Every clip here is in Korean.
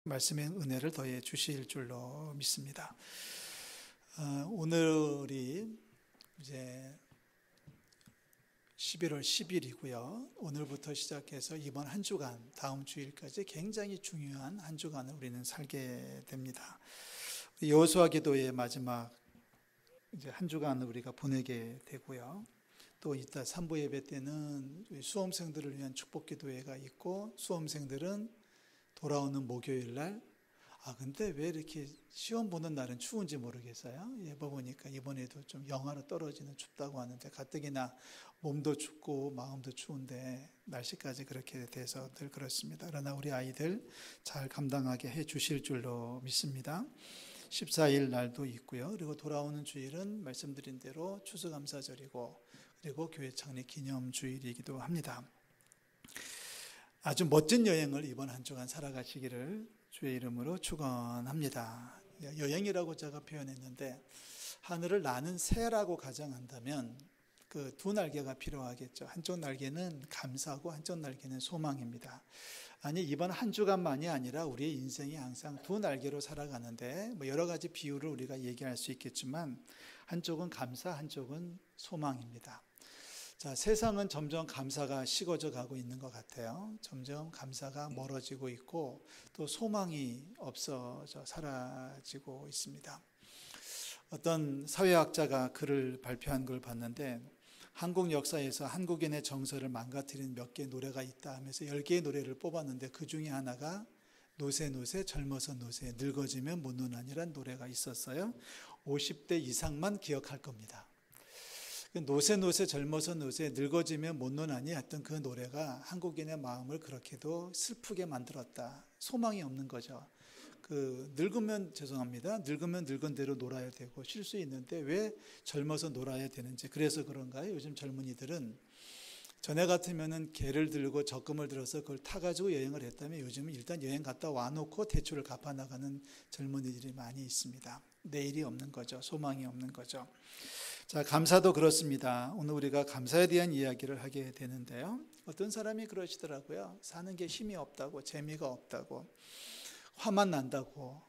말씀의 은혜를 더해 주실 줄로 믿습니다. 오늘이 이제 11월 10일이고요. 오늘부터 시작해서 이번 한 주간, 다음 주일까지 굉장히 중요한 한 주간을 우리는 살게 됩니다. 여호수아 기도의 마지막 이제 한 주간을 우리가 보내게 되고요. 또 이따 3부 예배 때는 수험생들을 위한 축복 기도회가 있고, 수험생들은 돌아오는 목요일 날, 근데 왜 이렇게 시험 보는 날은 추운지 모르겠어요. 예보 보니까 이번에도 좀 영하로 떨어지는 춥다고 하는데, 가뜩이나 몸도 춥고 마음도 추운데 날씨까지 그렇게 돼서 늘 그렇습니다. 그러나 우리 아이들 잘 감당하게 해 주실 줄로 믿습니다. 14일 날도 있고요. 그리고 돌아오는 주일은 말씀드린 대로 추수감사절이고, 그리고 교회 창립 기념주일이기도 합니다. 아주 멋진 여행을 이번 한 주간 살아가시기를 주의 이름으로 축원합니다. 여행이라고 제가 표현했는데, 하늘을 나는 새라고 가정한다면 그 두 날개가 필요하겠죠. 한쪽 날개는 감사고 한쪽 날개는 소망입니다. 아니, 이번 한 주간만이 아니라 우리의 인생이 항상 두 날개로 살아가는데, 여러 가지 비유를 우리가 얘기할 수 있겠지만, 한쪽은 감사, 한쪽은 소망입니다. 자, 세상은 점점 감사가 식어져 가고 있는 것 같아요. 점점 감사가 멀어지고 있고, 또 소망이 없어져 사라지고 있습니다. 어떤 사회학자가 글을 발표한 걸 봤는데, 한국 역사에서 한국인의 정서를 망가뜨린 몇 개의 노래가 있다 하면서 10개의 노래를 뽑았는데, 그 중에 하나가 노세 노세 젊어서 노세 늙어지면 못 노나니란 노래가 있었어요. 50대 이상만 기억할 겁니다. 노세 노세 젊어서 노세 늙어지면 못 노나니 했던 그 노래가 한국인의 마음을 그렇게도 슬프게 만들었다. 소망이 없는 거죠. 늙으면 죄송합니다. 늙으면 늙은 대로 놀아야 되고 쉴 수 있는데 왜 젊어서 놀아야 되는지. 그래서 그런가요? 요즘 젊은이들은 전에 같으면은 개를 들고 적금을 들어서 그걸 타가지고 여행을 했다면, 요즘은 일단 여행 갔다 와놓고 대출을 갚아 나가는 젊은이들이 많이 있습니다. 내일이 없는 거죠. 소망이 없는 거죠. 자, 감사도 그렇습니다. 오늘 우리가 감사에 대한 이야기를 하게 되는데요. 어떤 사람이 그러시더라고요. 사는 게 힘이 없다고, 재미가 없다고, 화만 난다고,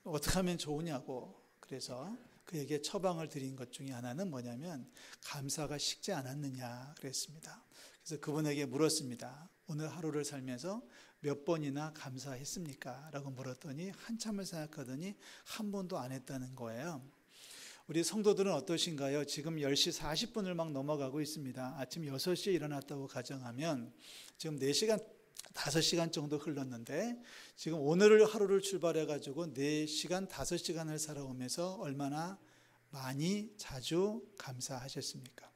어떻게 하면 좋으냐고. 그래서 그에게 처방을 드린 것 중에 하나는 뭐냐면, 감사가 식지 않았느냐 그랬습니다. 그래서 그분에게 물었습니다. 오늘 하루를 살면서 몇 번이나 감사했습니까? 라고 물었더니 한참을 생각하더니 한 번도 안 했다는 거예요. 우리 성도들은 어떠신가요? 지금 10시 40분을 막 넘어가고 있습니다. 아침 6시에 일어났다고 가정하면 지금 4시간, 5시간 정도 흘렀는데, 지금 오늘 하루를 출발해가지고 4시간, 5시간을 살아오면서 얼마나 많이 자주 감사하셨습니까?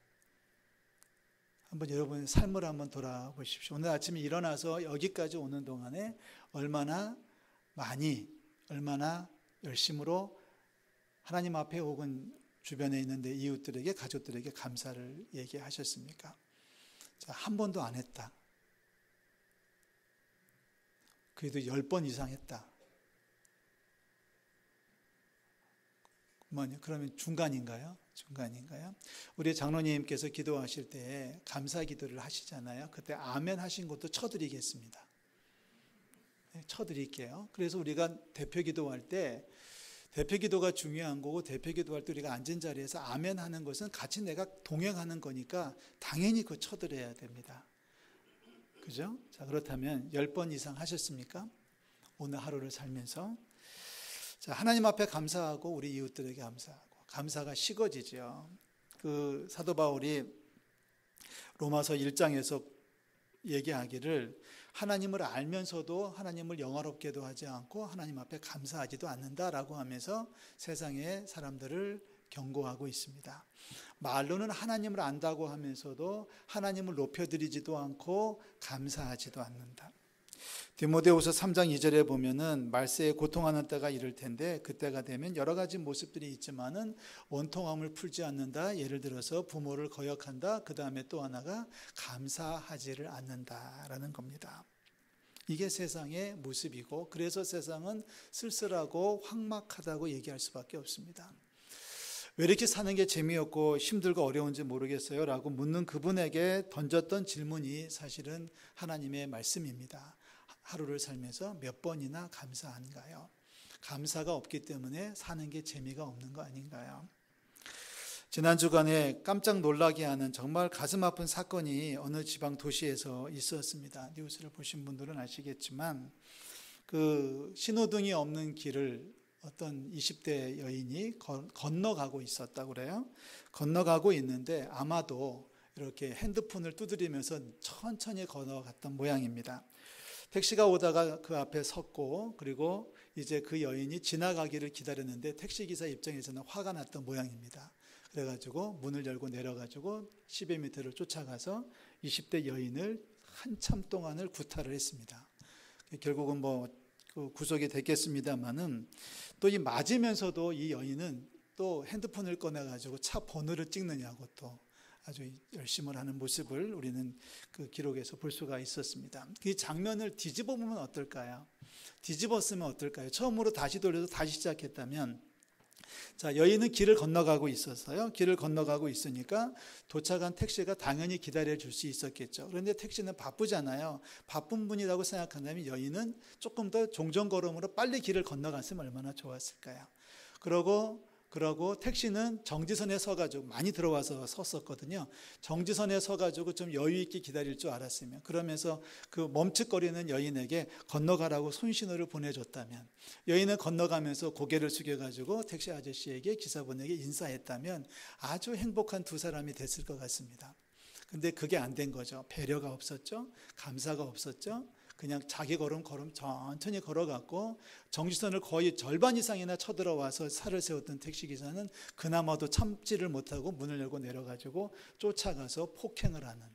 한번 여러분 삶을 한번 돌아보십시오. 오늘 아침에 일어나서 여기까지 오는 동안에 얼마나 많이, 얼마나 열심으로 하나님 앞에 혹은 주변에 있는 내 이웃들에게, 가족들에게 감사를 얘기하셨습니까? 자, 한 번도 안 했다. 그래도 10번 이상 했다. 그러면 중간인가요? 중간인가요? 우리 장로님께서 기도하실 때 감사 기도를 하시잖아요. 그때 아멘 하신 것도 쳐드리겠습니다. 쳐드릴게요. 그래서 우리가 대표 기도할 때, 대표 기도가 중요한 거고, 대표 기도할 때 우리가 앉은 자리에서 아멘 하는 것은 같이 내가 동행하는 거니까 당연히 그거 쳐드려야 됩니다. 그죠? 자, 그렇다면 10번 이상 하셨습니까? 오늘 하루를 살면서. 자, 하나님 앞에 감사하고 우리 이웃들에게 감사하고. 감사가 식어지죠. 사도 바울이 로마서 1장에서 얘기하기를, 하나님을 알면서도 하나님을 영화롭게도 하지 않고 하나님 앞에 감사하지도 않는다라고 하면서 세상의 사람들을 경고하고 있습니다. 말로는 하나님을 안다고 하면서도 하나님을 높여드리지도 않고 감사하지도 않는다. 디모데후서 3장 2절에 보면은 말세에 고통하는 때가 이를 텐데, 그때가 되면 여러 가지 모습들이 있지만은 원통함을 풀지 않는다. 예를 들어서 부모를 거역한다. 그 다음에 또 하나가 감사하지를 않는다라는 겁니다. 이게 세상의 모습이고, 그래서 세상은 쓸쓸하고 황막하다고 얘기할 수밖에 없습니다. 왜 이렇게 사는 게 재미없고 힘들고 어려운지 모르겠어요? 라고 묻는 그분에게 던졌던 질문이 사실은 하나님의 말씀입니다. 하루를 살면서 몇 번이나 감사한가요? 감사가 없기 때문에 사는 게 재미가 없는 거 아닌가요? 지난 주간에 깜짝 놀라게 하는 정말 가슴 아픈 사건이 어느 지방 도시에서 있었습니다. 뉴스를 보신 분들은 아시겠지만 그 신호등이 없는 길을 어떤 20대 여인이 건너가고 있었다고 그래요. 건너가고 있는데 아마도 이렇게 핸드폰을 두드리면서 천천히 건너갔던 모양입니다. 택시가 오다가 그 앞에 섰고, 그리고 이제 그 여인이 지나가기를 기다렸는데 택시기사 입장에서는 화가 났던 모양입니다. 그래가지고 문을 열고 내려가지고 10여 미터를 쫓아가서 20대 여인을 한참 동안을 구타를 했습니다. 결국은 구속이 됐겠습니다만은 또 이 맞으면서도 이 여인은 또 핸드폰을 꺼내가지고 차 번호를 찍느냐고 또 아주 열심을 하는 모습을 우리는 그 기록에서 볼 수가 있었습니다. 이 장면을 뒤집어 보면 어떨까요? 뒤집었으면 어떨까요? 처음으로 다시 돌려서 다시 시작했다면, 자, 여인은 길을 건너가고 있었어요. 길을 건너가고 있으니까 도착한 택시가 당연히 기다려 줄 수 있었겠죠. 그런데 택시는 바쁘잖아요. 바쁜 분이라고 생각한다면 여인은 조금 더 종전걸음으로 빨리 길을 건너갔으면 얼마나 좋았을까요? 그러고 택시는 정지선에 서가지고, 많이 들어와서 섰었거든요. 정지선에 서가지고 좀 여유 있게 기다릴 줄 알았으면, 그러면서 그 멈칫거리는 여인에게 건너가라고 손신호를 보내줬다면, 여인은 건너가면서 고개를 숙여가지고 택시 아저씨에게, 기사분에게 인사했다면 아주 행복한 두 사람이 됐을 것 같습니다. 근데 그게 안 된 거죠. 배려가 없었죠. 감사가 없었죠. 그냥 자기 걸음 천천히 걸어갔고, 정지선을 거의 절반 이상이나 쳐들어와서 살을 세웠던 택시기사는 그나마도 참지를 못하고 문을 열고 내려가지고 쫓아가서 폭행을 하는,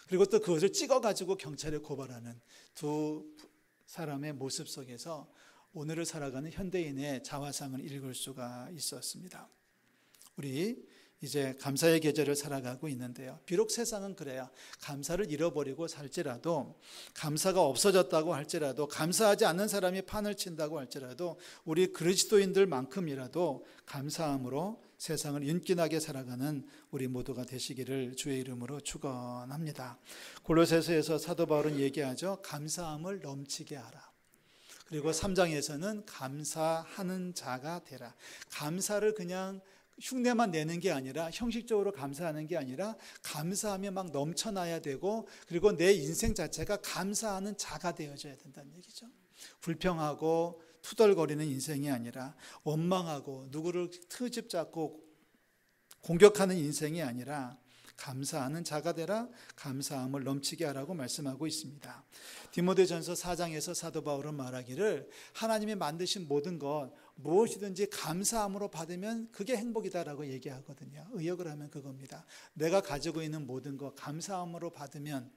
그리고 또 그것을 찍어가지고 경찰에 고발하는 두 사람의 모습 속에서 오늘을 살아가는 현대인의 자화상을 읽을 수가 있었습니다. 우리 이제 감사의 계절을 살아가고 있는데요. 비록 세상은 그래요. 감사를 잃어버리고 살지라도, 감사가 없어졌다고 할지라도, 감사하지 않는 사람이 판을 친다고 할지라도 우리 그리스도인들만큼이라도 감사함으로 세상을 윤기나게 살아가는 우리 모두가 되시기를 주의 이름으로 축원합니다. 골로새서에서 사도 바울은 얘기하죠. 감사함을 넘치게 하라. 그리고 3장에서는 감사하는 자가 되라. 감사를 그냥 흉내만 내는 게 아니라, 형식적으로 감사하는 게 아니라 감사하며 막 넘쳐나야 되고, 그리고 내 인생 자체가 감사하는 자가 되어져야 된다는 얘기죠. 불평하고 투덜거리는 인생이 아니라, 원망하고 누구를 트집 잡고 공격하는 인생이 아니라 감사하는 자가 되라, 감사함을 넘치게 하라고 말씀하고 있습니다. 디모데전서 4장에서 사도 바울은 말하기를, 하나님이 만드신 모든 것 무엇이든지 감사함으로 받으면 그게 행복이다라고 얘기하거든요. 의역을 하면 그겁니다. 내가 가지고 있는 모든 것 감사함으로 받으면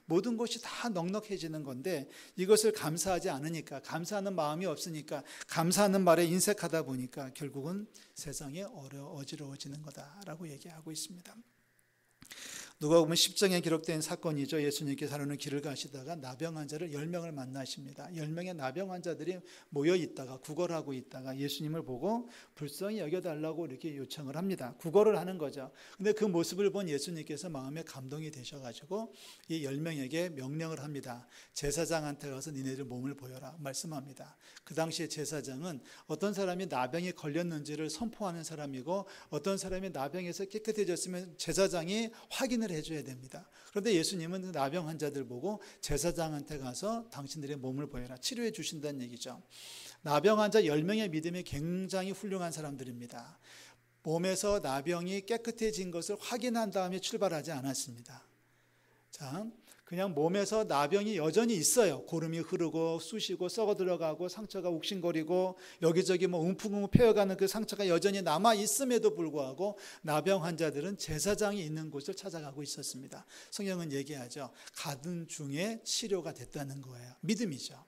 모든 것이 다 넉넉해지는 건데, 이것을 감사하지 않으니까, 감사하는 마음이 없으니까, 감사하는 말에 인색하다 보니까 결국은 세상이 어지러워지는 거다라고 얘기하고 있습니다. 누가복음 10장에 기록된 사건이죠. 예수님께서 하루는 길을 가시다가 나병 환자를 10명을 만나십니다. 10명의 나병 환자들이 모여 있다가, 구걸하고 있다가 예수님을 보고 불쌍히 여겨달라고 이렇게 요청을 합니다. 구걸을 하는 거죠. 근데 그 모습을 본 예수님께서 마음에 감동이 되셔가지고 이 10명에게 명령을 합니다. 제사장한테 가서 니네들 몸을 보여라 말씀합니다. 그 당시에 제사장은 어떤 사람이 나병에 걸렸는지를 선포하는 사람이고, 어떤 사람이 나병에서 깨끗해졌으면 제사장이 확인을 해줘야 됩니다. 그런데 예수님은 나병 환자들 보고 제사장한테 가서 당신들의 몸을 보여라, 치료해 주신다는 얘기죠. 나병 환자 10명의 믿음이 굉장히 훌륭한 사람들입니다. 몸에서 나병이 깨끗해진 것을 확인한 다음에 출발하지 않았습니다. 자, 그냥 몸에서 나병이 여전히 있어요. 고름이 흐르고 쑤시고 썩어 들어가고 상처가 욱신거리고 여기저기 움푹움푹 패여가는 그 상처가 여전히 남아 있음에도 불구하고 나병 환자들은 제사장이 있는 곳을 찾아가고 있었습니다. 성경은 얘기하죠. 가는 중에 치료가 됐다는 거예요. 믿음이죠.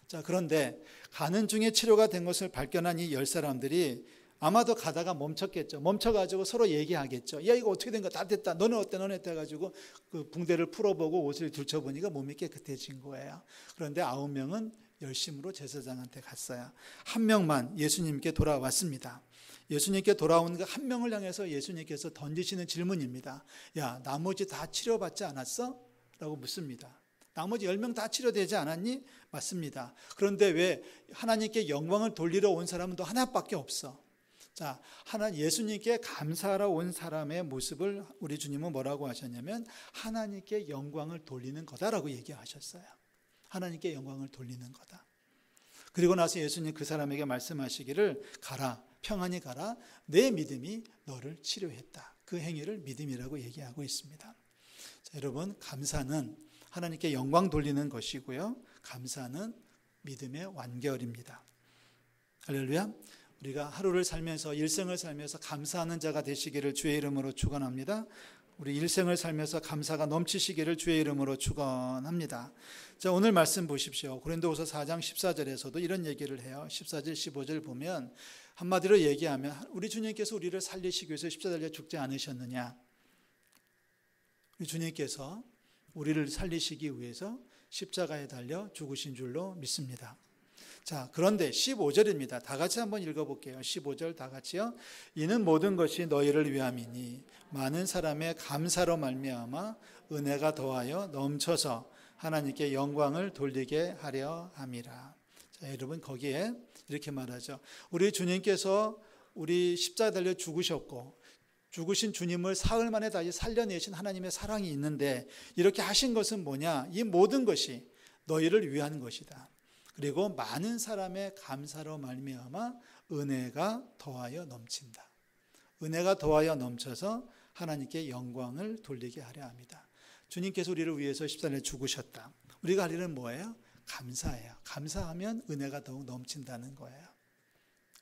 자, 그런데 가는 중에 치료가 된 것을 발견한 이 10사람들이 아마도 가다가 멈췄겠죠. 멈춰가지고 서로 얘기하겠죠. 야, 이거 어떻게 된 거야? 다 됐다. 너는 어때? 너는 어때? 해가지고 그 붕대를 풀어보고 옷을 들춰보니까 몸이 깨끗해진 거예요. 그런데 9명은 열심으로 제사장한테 갔어요. 한 명만 예수님께 돌아왔습니다. 예수님께 돌아온 그 한 명을 향해서 예수님께서 던지시는 질문입니다. 야, 나머지 다 치료받지 않았어? 라고 묻습니다. 나머지 10명 다 치료되지 않았니? 맞습니다. 그런데 왜 하나님께 영광을 돌리러 온 사람은 또 하나밖에 없어. 자, 예수님께 감사하러 온 사람의 모습을 우리 주님은 뭐라고 하셨냐면 하나님께 영광을 돌리는 거다라고 얘기하셨어요. 하나님께 영광을 돌리는 거다. 그리고 나서 예수님 그 사람에게 말씀하시기를 가라, 평안히 가라, 내 믿음이 너를 치료했다. 그 행위를 믿음이라고 얘기하고 있습니다. 자, 여러분, 감사는 하나님께 영광 돌리는 것이고요. 감사는 믿음의 완결입니다. 할렐루야. 우리가 하루를 살면서 일생을 살면서 감사하는 자가 되시기를 주의 이름으로 축원합니다. 우리 일생을 살면서 감사가 넘치시기를 주의 이름으로 축원합니다. 자, 오늘 말씀 보십시오. 고린도후서 4장 14절에서도 이런 얘기를 해요. 14절 15절 보면 한마디로 얘기하면 우리 주님께서 우리를 살리시기 위해서 십자가에 달려 죽지 않으셨느냐? 우리 주님께서 우리를 살리시기 위해서 십자가에 달려 죽으신 줄로 믿습니다. 자, 그런데 15절입니다. 다 같이 한번 읽어볼게요. 15절 다 같이요. 이는 모든 것이 너희를 위함이니 많은 사람의 감사로 말미암아 은혜가 더하여 넘쳐서 하나님께 영광을 돌리게 하려 함이라. 자, 여러분, 거기에 이렇게 말하죠. 우리 주님께서 우리 십자가에 달려 죽으셨고 죽으신 주님을 사흘 만에 다시 살려내신 하나님의 사랑이 있는데 이렇게 하신 것은 뭐냐? 이 모든 것이 너희를 위한 것이다. 그리고 많은 사람의 감사로 말미암아 은혜가 더하여 넘친다. 은혜가 더하여 넘쳐서 하나님께 영광을 돌리게 하려 합니다. 주님께서 우리를 위해서 십자가에 죽으셨다. 우리가 할 일은 뭐예요? 감사해요. 감사하면 은혜가 더욱 넘친다는 거예요.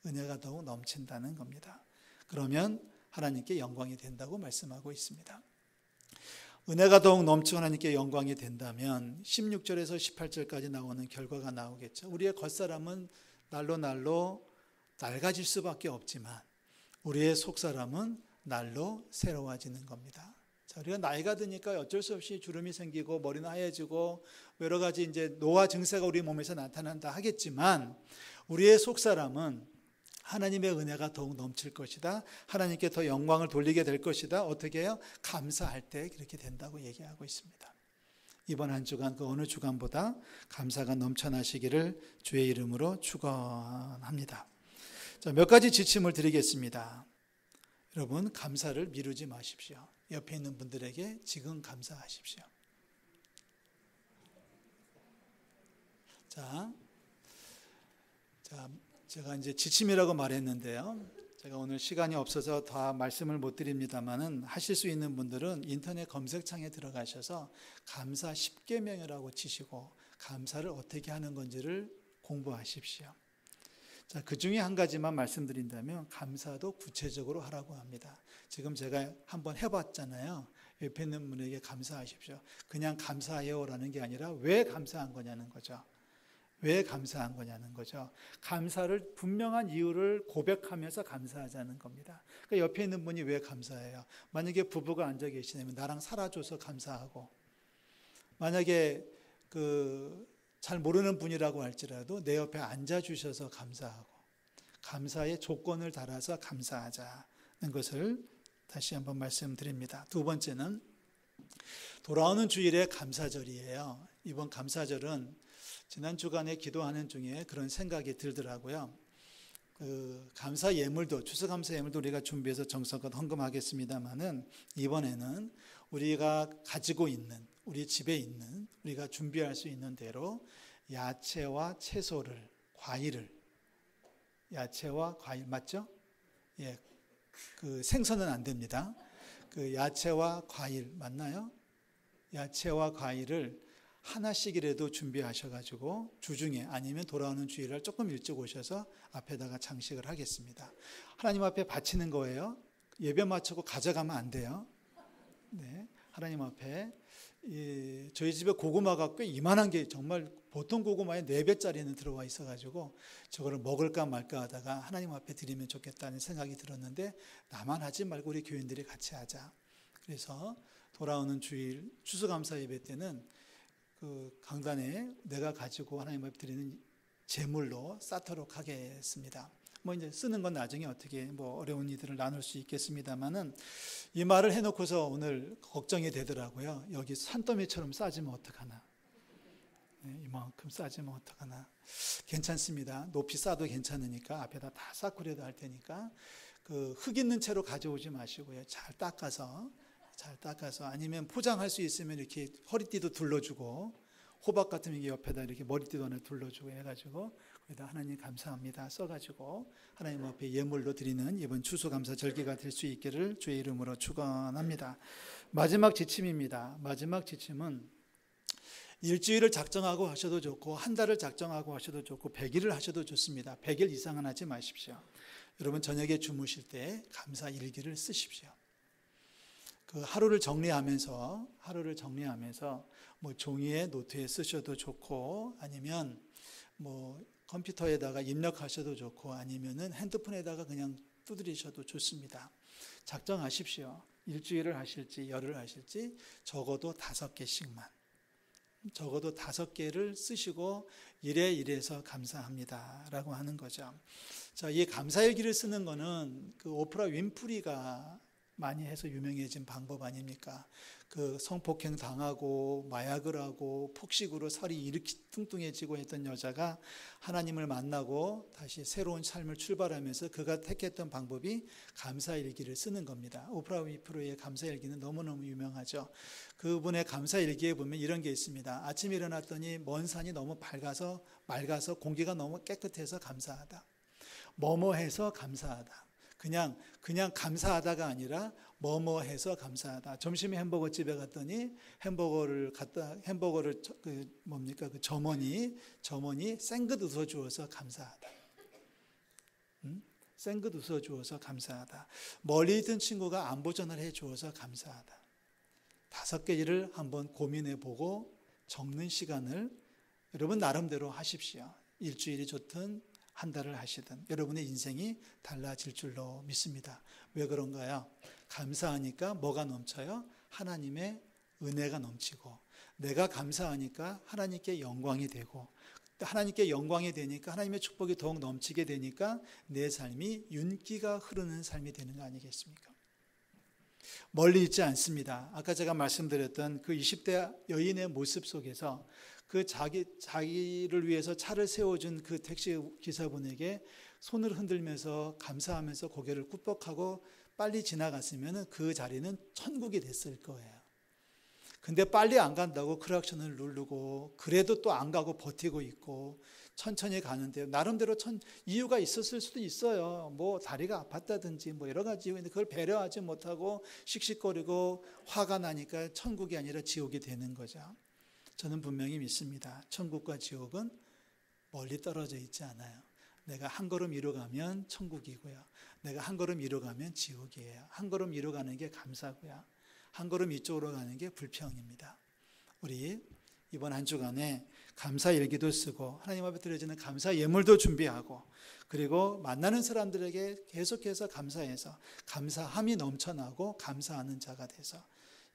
은혜가 더욱 넘친다는 겁니다. 그러면 하나님께 영광이 된다고 말씀하고 있습니다. 은혜가 더욱 넘치고 하나님께 영광이 된다면 16절에서 18절까지 나오는 결과가 나오겠죠. 우리의 겉사람은 날로 낡아질 수밖에 없지만 우리의 속사람은 날로 새로워지는 겁니다. 자, 우리가 나이가 드니까 어쩔 수 없이 주름이 생기고 머리는 하얘지고 여러 가지 이제 노화 증세가 우리 몸에서 나타난다 하겠지만 우리의 속사람은 하나님의 은혜가 더욱 넘칠 것이다. 하나님께 더 영광을 돌리게 될 것이다. 어떻게 해요? 감사할 때 그렇게 된다고 얘기하고 있습니다. 이번 한 주간 그 어느 주간보다 감사가 넘쳐나시기를 주의 이름으로 축원합니다. 자, 몇 가지 지침을 드리겠습니다. 여러분, 감사를 미루지 마십시오. 옆에 있는 분들에게 지금 감사하십시오. 자, 제가 이제 지침이라고 말했는데요. 제가 오늘 시간이 없어서 다 말씀을 못 드립니다만은 하실 수 있는 분들은 인터넷 검색창에 들어가셔서 감사 10계명이라고 치시고 감사를 어떻게 하는 건지를 공부하십시오. 자, 그 중에 한 가지만 말씀드린다면 감사도 구체적으로 하라고 합니다. 지금 제가 한번 해봤잖아요. 옆에 있는 분에게 감사하십시오. 그냥 감사해요라는 게 아니라 왜 감사한 거냐는 거죠. 왜 감사한 거냐는 거죠. 감사를 분명한 이유를 고백하면서 감사하자는 겁니다. 그러니까 옆에 있는 분이 왜 감사해요? 만약에 부부가 앉아 계시다면 나랑 살아줘서 감사하고, 만약에 잘 모르는 분이라고 할지라도 내 옆에 앉아주셔서 감사하고, 감사의 조건을 달아서 감사하자는 것을 다시 한번 말씀드립니다. 두 번째는 돌아오는 주일에 감사절이에요. 이번 감사절은 지난 주간에 기도하는 중에 그런 생각이 들더라고요. 감사 예물도, 추수감사 예물도 우리가 준비해서 정성껏 헌금하겠습니다만은 이번에는 우리가 가지고 있는, 우리 집에 있는, 우리가 준비할 수 있는 대로 야채와 채소를, 과일을, 야채와 과일 맞죠? 예, 생선은 안 됩니다. 야채와 과일 맞나요? 야채와 과일을 하나씩이라도 준비하셔가지고 주중에 아니면 돌아오는 주일날 조금 일찍 오셔서 앞에다가 장식을 하겠습니다. 하나님 앞에 바치는 거예요. 예배 마치고 가져가면 안 돼요. 네, 하나님 앞에 저희 집에 고구마가 꽤 이만한 게 정말 보통 고구마에 4배짜리는 들어와 있어가지고 저거를 먹을까 말까 하다가 하나님 앞에 드리면 좋겠다는 생각이 들었는데 나만 하지 말고 우리 교인들이 같이 하자. 그래서 돌아오는 주일 추수감사 예배 때는 강단에 내가 가지고 하나님 앞에 드리는 제물로 쌓도록 하겠습니다. 이제 쓰는 건 나중에 어떻게 어려운 이들을 나눌 수 있겠습니다만은 이 말을 해놓고서 오늘 걱정이 되더라고요. 여기 산더미처럼 쌓지면 어떡하나. 이만큼 싸지면 어떡하나. 괜찮습니다. 높이 싸도 괜찮으니까 앞에다 다 쌓고 그래도 할 테니까 그 흙 있는 채로 가져오지 마시고요. 잘 닦아서 아니면 포장할 수 있으면 이렇게 허리띠도 둘러주고 호박 같은 게 옆에다 이렇게 머리띠도 하나 둘러주고 해가지고 거기다 하나님 감사합니다 써가지고 하나님 앞에 예물로 드리는 이번 추수감사 절기가 될 수 있기를 주의 이름으로 축원합니다. 마지막 지침입니다. 마지막 지침은 일주일을 작정하고 하셔도 좋고 한 달을 작정하고 하셔도 좋고 100일을 하셔도 좋습니다. 100일 이상은 하지 마십시오. 여러분 저녁에 주무실 때 감사 일기를 쓰십시오. 그 하루를 정리하면서 뭐 종이에 노트에 쓰셔도 좋고 아니면 뭐 컴퓨터에다가 입력하셔도 좋고 아니면은 핸드폰에다가 그냥 두드리셔도 좋습니다. 작정하십시오. 일주일을 하실지 열흘을 하실지 적어도 5개씩만. 적어도 5개를 쓰시고 이래서 감사합니다라고 하는 거죠. 자, 이 감사일기를 쓰는 거는 그 오프라 윈프리가 많이 해서 유명해진 방법 아닙니까? 그 성폭행 당하고 마약을 하고 폭식으로 살이 이렇게 뚱뚱해지고 했던 여자가 하나님을 만나고 다시 새로운 삶을 출발하면서 그가 택했던 방법이 감사일기를 쓰는 겁니다. 오프라 윈프리의 감사일기는 너무너무 유명하죠. 그분의 감사일기에 보면 이런 게 있습니다. 아침에 일어났더니 먼 산이 너무 맑아서 공기가 너무 깨끗해서 감사하다. 뭐뭐해서 감사하다. 그냥 감사하다가 아니라 뭐뭐해서 감사하다. 점심에 햄버거 집에 갔더니 햄버거를 그 점원이 생긋 웃어 주어서 감사하다. 생긋 웃어 주어서 감사하다. 멀리 있던 친구가 안부 전화를 해 주어서 감사하다. 5개 일을 한번 고민해 보고 적는 시간을 여러분 나름대로 하십시오. 일주일이 좋든 한 달을 하시든 여러분의 인생이 달라질 줄로 믿습니다. 왜 그런가요? 감사하니까 뭐가 넘쳐요? 하나님의 은혜가 넘치고 내가 감사하니까 하나님께 영광이 되고 하나님께 영광이 되니까 하나님의 축복이 더욱 넘치게 되니까 내 삶이 윤기가 흐르는 삶이 되는 거 아니겠습니까? 멀리 있지 않습니다. 아까 제가 말씀드렸던 그 20대 여인의 모습 속에서 그 자기를 위해서 차를 세워준 그 택시 기사분에게 손을 흔들면서 감사하면서 고개를 꾹뻑하고 빨리 지나갔으면 그 자리는 천국이 됐을 거예요. 근데 빨리 안 간다고 크락션을 누르고 그래도 또 안 가고 버티고 있고 천천히 가는데 나름대로 이유가 있었을 수도 있어요. 뭐 다리가 아팠다든지 뭐 여러 가지 이유인데 그걸 배려하지 못하고 씩씩거리고 화가 나니까 천국이 아니라 지옥이 되는 거죠. 저는 분명히 믿습니다. 천국과 지옥은 멀리 떨어져 있지 않아요. 내가 한 걸음 위로 가면 천국이고요. 내가 한 걸음 위로 가면 지옥이에요. 한 걸음 위로 가는 게 감사고요. 한 걸음 이쪽으로 가는 게 불평입니다. 우리 이번 한 주간에 감사일기도 쓰고 하나님 앞에 드려지는 감사 예물도 준비하고 그리고 만나는 사람들에게 계속해서 감사해서 감사함이 넘쳐나고 감사하는 자가 돼서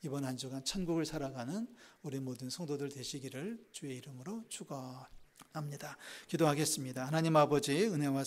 이번 한 주간 천국을 살아가는 우리 모든 성도들 되시기를 주의 이름으로 축원합니다. 기도하겠습니다. 하나님 아버지 은혜와